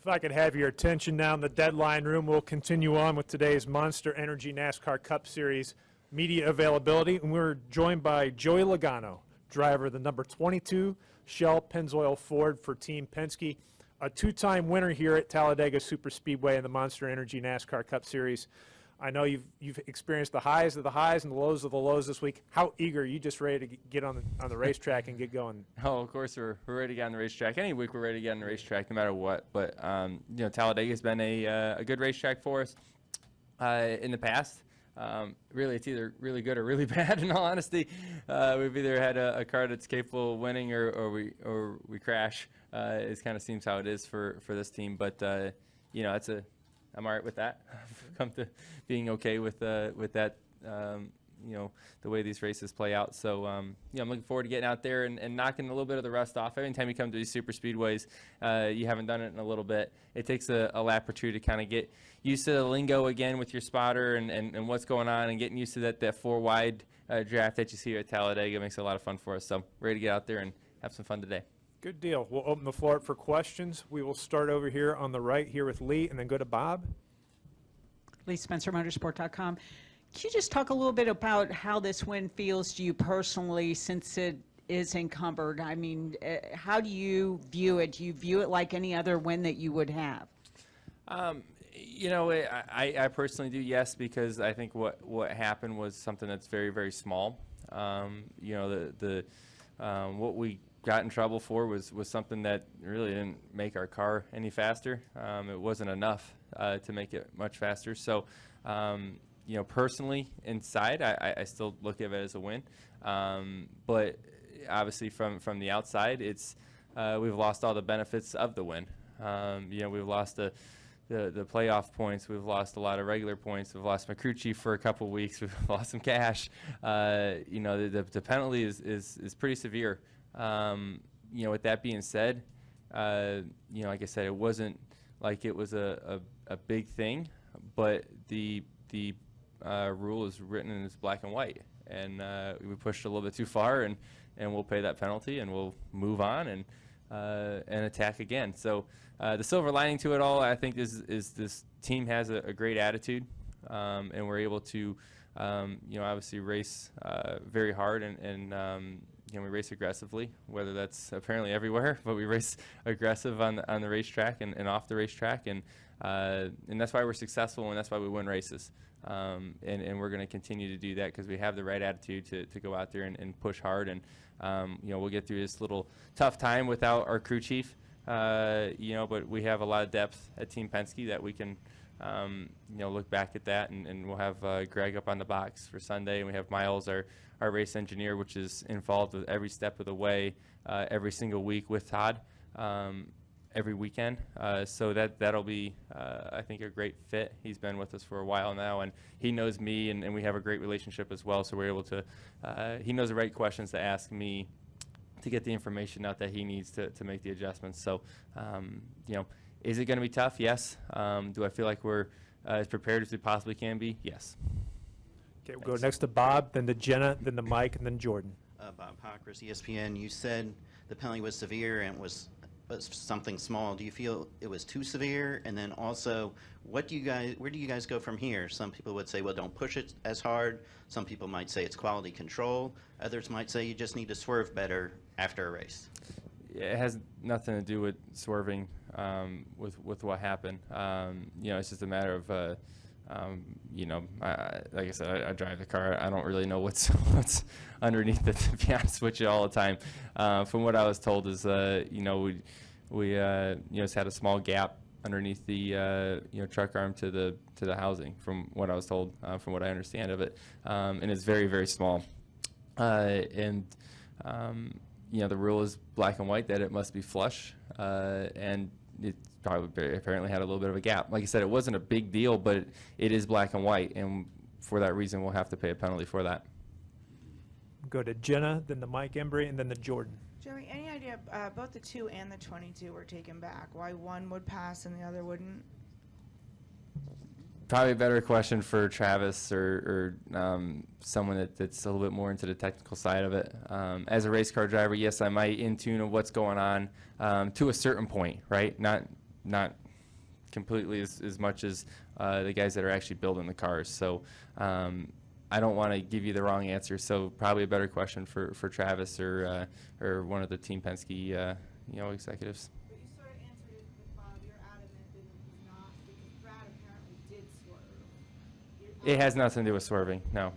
If I could have your attention now in the deadline room, we'll continue on with today's Monster Energy NASCAR Cup Series media availability. And we're joined by Joey Logano, driver of the number 22 Shell Pennzoil Ford for Team Penske, a two-time winner here at Talladega Superspeedway in the Monster Energy NASCAR Cup Series. I know you've experienced the highs of the highs and the lows of the lows this week. How eager are you just ready to get on the racetrack and get going? Oh, of course we're ready to get on the racetrack. Any week we're ready to get on the racetrack, no matter what. But you know, Talladega has been a good racetrack for us in the past. Really, it's either really good or really bad. In all honesty, we've either had a car that's capable of winning or we crash. It kind of seems how it is for this team. But you know, I'm all right with that. I've come to being okay with that. You know, the way these races play out. So, you know, I'm looking forward to getting out there and knocking a little bit of the rust off. Every time you come to these super speedways, you haven't done it in a little bit. It takes a lap or two to kind of get used to the lingo again with your spotter and what's going on, and getting used to that 4-wide draft that you see here at Talladega. It makes it a lot of fun for us. So, ready to get out there and have some fun today. Good deal. We'll open the floor up for questions. We will start over here on the right here with Lee and then go to Bob. Lee Spencer, Motorsport.com. Can you just talk a little bit about how this win feels to you personally, since it is encumbered? I mean, how do you view it? Do you view it like any other win that you would have? You know, I personally do, yes, because I think what happened was something that's very, very small. You know, what we got in trouble for was something that really didn't make our car any faster. It wasn't enough to make it much faster. So, you know, personally, inside, I still look at it as a win. But obviously, from the outside, it's we've lost all the benefits of the win. You know, we've lost the playoff points. We've lost a lot of regular points. We've lost my crew chief for a couple weeks. We've lost some cash. You know, the penalty is pretty severe. You know, with that being said, you know, like I said, it wasn't like it was a big thing, but the rule is written in black and white, and we pushed a little bit too far, and we'll pay that penalty, and we'll move on and attack again. So the silver lining to it all, I think, is this team has a great attitude, and we're able to, you know, obviously race very hard and you know, we race aggressively, whether that's apparently everywhere, but we race aggressive on the racetrack and off the racetrack, and that's why we're successful, and that's why we win races. And we're going to continue to do that because we have the right attitude to go out there and push hard, and you know, we'll get through this little tough time without our crew chief, you know, but we have a lot of depth at Team Penske that we can you know, look back at that, and we'll have Greg up on the box for Sunday, and we have Miles, our race engineer, which is involved with every step of the way, every single week with Todd, every weekend. So that'll be, I think, a great fit. He's been with us for a while now, and he knows me, and we have a great relationship as well. So we're able to, he knows the right questions to ask me to get the information out that he needs to make the adjustments. So, you know, is it going to be tough? Yes. Do I feel like we're as prepared as we possibly can be? Yes. Okay, we'll go next to Bob, then to Jenna, then to Mike, and then Jordan. Bob Hockers, ESPN. You said the penalty was severe and was something small. Do you feel it was too severe? And then also, where do you guys go from here? Some people would say, well, don't push it as hard. Some people might say it's quality control. Others might say you just need to swerve better after a race. It has nothing to do with swerving with what happened. You know, it's just a matter of you know, like I said, I drive the car. I don't really know what's underneath it, to be honest with you, all the time. From what I was told is, you know, we you know, just had a small gap underneath the you know, truck arm to the housing, from what I was told, from what I understand of it, and it's very, very small. And you know, the rule is black and white that it must be flush, and it probably apparently had a little bit of a gap. Like I said, it wasn't a big deal, but it is black and white, and for that reason, we'll have to pay a penalty for that. Go to Jenna, then to Mike Embry, and then to Jordan. Joey, any idea, both the 2 and the 22 were taken back, why one would pass and the other wouldn't? Probably a better question for Travis or someone that's a little bit more into the technical side of it. As a race car driver, yes, I might in tune of what's going on to a certain point, right? Not completely as much as the guys that are actually building the cars. So I don't want to give you the wrong answer. So probably a better question for Travis or one of the Team Penske executives. But you sort of answered it with Bob. You're adamant that it's not because Brad apparently did swerve. It has nothing to do with swerving. No.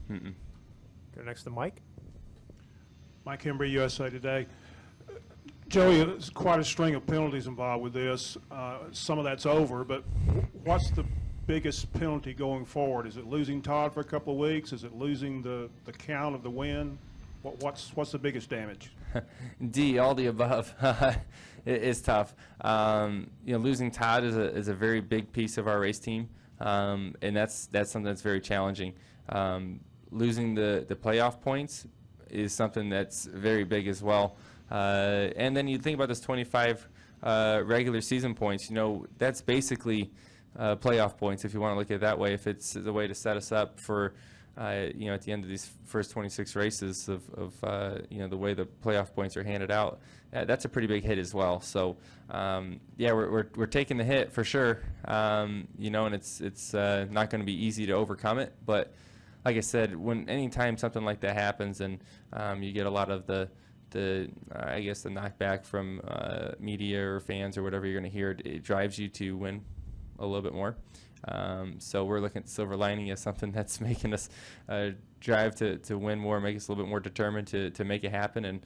Go next to Mike. Mike Hembry, USA Today. Joey, there's quite a string of penalties involved with this. Some of that's over, but what's the biggest penalty going forward? Is it losing Todd for a couple of weeks? Is it losing the count of the win? What's the biggest damage? D, all the above. It's tough. Losing Todd is a very big piece of our race team, and that's something that's very challenging. Losing the playoff points is something that's very big as well. And then you think about this 25 regular season points. That's basically playoff points, if you want to look at it that way. If it's the way to set us up for, at the end of these first 26 races of the way the playoff points are handed out, that's a pretty big hit as well. So, we're taking the hit for sure. And it's not going to be easy to overcome it. But like I said, anytime something like that happens, and you get a lot of the knockback from media or fans or whatever you're going to hear, it drives you to win a little bit more. So we're looking at silver lining as something that's making us drive to win more, make us a little bit more determined to make it happen. And,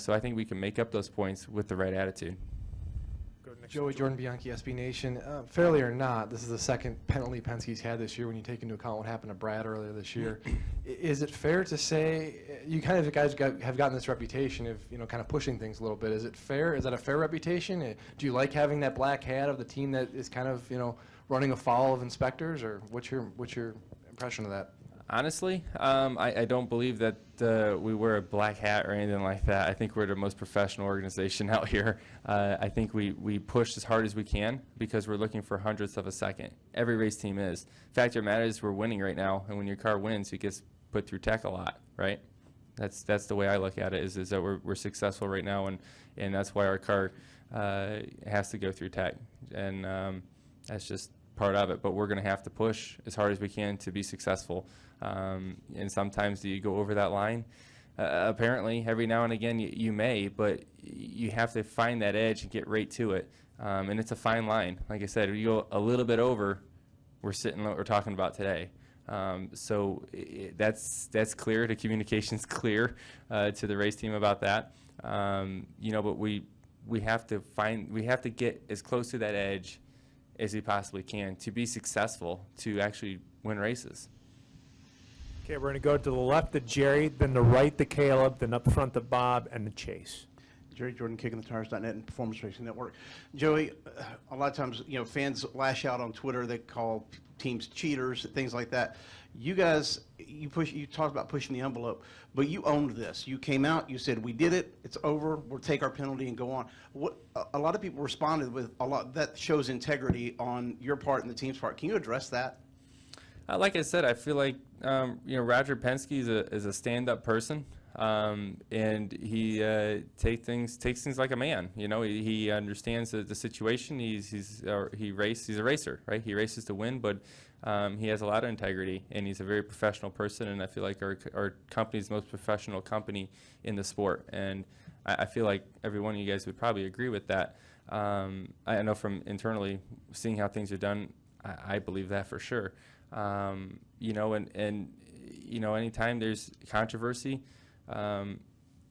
so I think we can make up those points with the right attitude. Go next Joey, to Jordan Bianchi, SB Nation. Fairly or not, this is the second penalty Penske's had this year when you take into account what happened to Brad earlier this year. Is it fair to say, you kind of guys have gotten this reputation of, kind of pushing things a little bit. Is it fair? Is that a fair reputation? Do you like having that black hat of the team that is kind of, running afoul of inspectors, or what's your impression of that? Honestly, I don't believe that we wear a black hat or anything like that. I think we're the most professional organization out here. I think we push as hard as we can because we're looking for hundredths of a second. Every race team is. Fact of the matter is we're winning right now, and when your car wins, it gets put through tech a lot, right? That's the way I look at it, is that we're successful right now, and that's why our car has to go through tech, and that's just part of it. But we're going to have to push as hard as we can to be successful. And sometimes do you go over that line? Apparently, every now and again you may, but you have to find that edge and get right to it. And it's a fine line. Like I said, if you go a little bit over, we're talking about today. So that's clear. The communication's clear to the race team about that. But we have to get as close to that edge as we possibly can to be successful, to actually win races. Okay, we're going to go to the left to Jerry, then the right to Caleb, then up front to Bob, and to Chase. Jerry Jordan, KickingTheTires.net and Performance Racing Network. Joey, a lot of times, fans lash out on Twitter. They call teams cheaters, things like that. You guys, you talked about pushing the envelope, but you owned this. You came out, you said, we did it, it's over, we'll take our penalty and go on. A lot of people responded with a lot, that shows integrity on your part and the team's part. Can you address that? Like I said, I feel like Roger Penske is a stand-up person, and he takes things like a man. He understands the situation. He's a racer, right? He races to win, but he has a lot of integrity, and he's a very professional person. And I feel like our company's the most professional company in the sport, and I feel like every one of you guys would probably agree with that. I know from internally seeing how things are done, I believe that for sure. Anytime there's controversy, I'm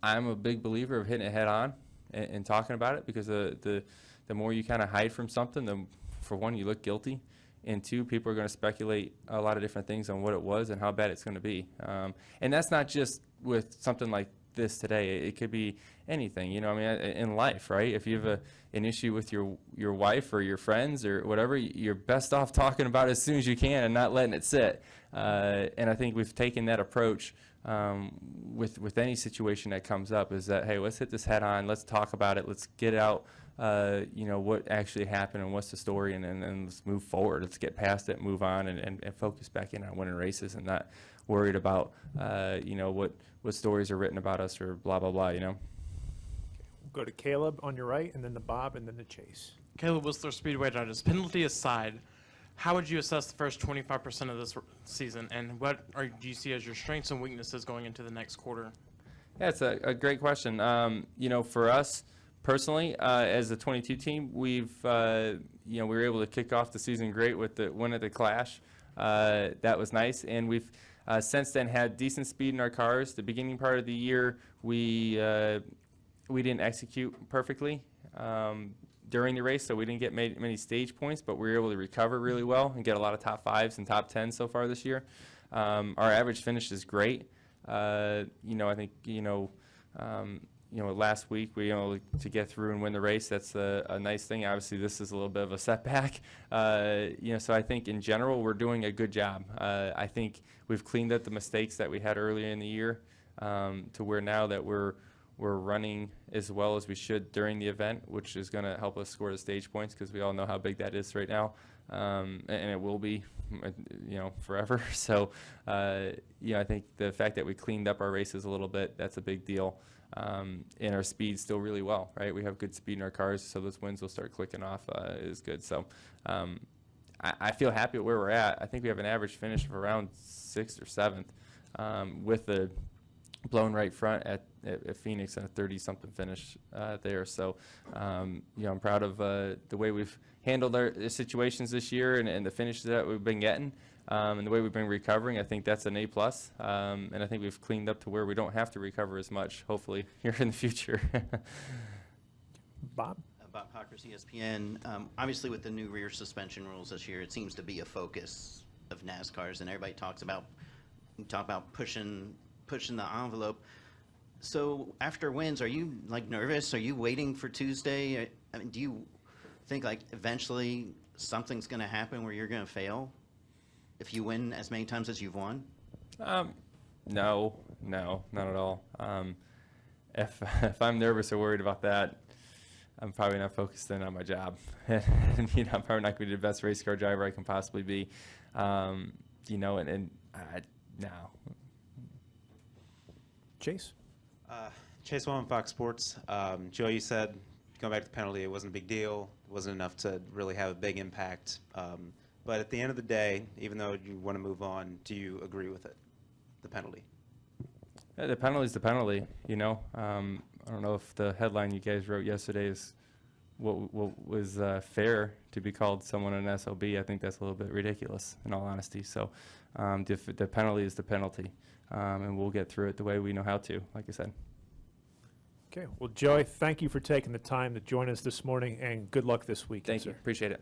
a big believer of hitting it head on and talking about it, because the more you kind of hide from something, for one, you look guilty, and two, people are going to speculate a lot of different things on what it was and how bad it's going to be. And that's not just with something like this today. It could be anything, in life, right? If you have an issue with your wife or your friends or whatever, you're best off talking about it as soon as you can and not letting it sit. And I think we've taken that approach with any situation that comes up, is that, hey, let's hit this head on, let's talk about it, let's get out what actually happened and what's the story, and then let's move forward. Let's get past it, move on, and focus back in on winning races, and not worried about what stories are written about us or blah blah blah. We'll go to Caleb on your right, and then to Bob, and then to Chase. Caleb Whistler, Speedway Judges. Penalty aside, how would you assess the first 25% of this season, and do you see as your strengths and weaknesses going into the next quarter? Yeah, it's a great question. For us personally, as a 22 team, we were able to kick off the season great with the win at the Clash. That was nice, and we've since then had decent speed in our cars. The beginning part of the year, we didn't execute perfectly during the race, so we didn't get many stage points, but we were able to recover really well and get a lot of top 5s and top 10s so far this year. Our average finish is great. I think last week we to get through and win the race. That's a nice thing. Obviously, this is a little bit of a setback. So I think in general we're doing a good job. I think we've cleaned up the mistakes that we had earlier in the year to where now that we're running as well as we should during the event, which is going to help us score the stage points because we all know how big that is right now, and it will be, forever. So, I think the fact that we cleaned up our races a little bit, that's a big deal. And our speed's still really well, right? We have good speed in our cars, so those wins will start clicking off is good. So, I feel happy with where we're at. I think we have an average finish of around 6th or 7th with the blown right front at Phoenix and a 30-something finish there. So, I'm proud of the way we've handled our situations this year and the finishes that we've been getting and the way we've been recovering. I think that's an A+. And I think we've cleaned up to where we don't have to recover as much, hopefully, here in the future. Bob? Bob Cockers, ESPN. Obviously, with the new rear suspension rules this year, it seems to be a focus of NASCAR's, and everybody talks about pushing the envelope. So after wins, are you nervous? Are you waiting for Tuesday? I mean, do you think eventually something's going to happen where you're going to fail if you win as many times as you've won? No, not at all. If I'm nervous or worried about that, I'm probably not focused in on my job. I'm probably not going to be the best race car driver I can possibly be. No. Chase? Chase Wellman, Fox Sports. Joe, you said, going back to the penalty, it wasn't a big deal. It wasn't enough to really have a big impact. But at the end of the day, even though you want to move on, do you agree with it, the penalty? Yeah, the penalty is the penalty, I don't know if the headline you guys wrote yesterday is what was fair to be called someone an SOB. I think that's a little bit ridiculous, in all honesty. So the penalty is the penalty, and we'll get through it the way we know how to, like I said. Okay. Well, Joey, thank you for taking the time to join us this morning, and good luck this weekend, Thank sir. you. Appreciate it.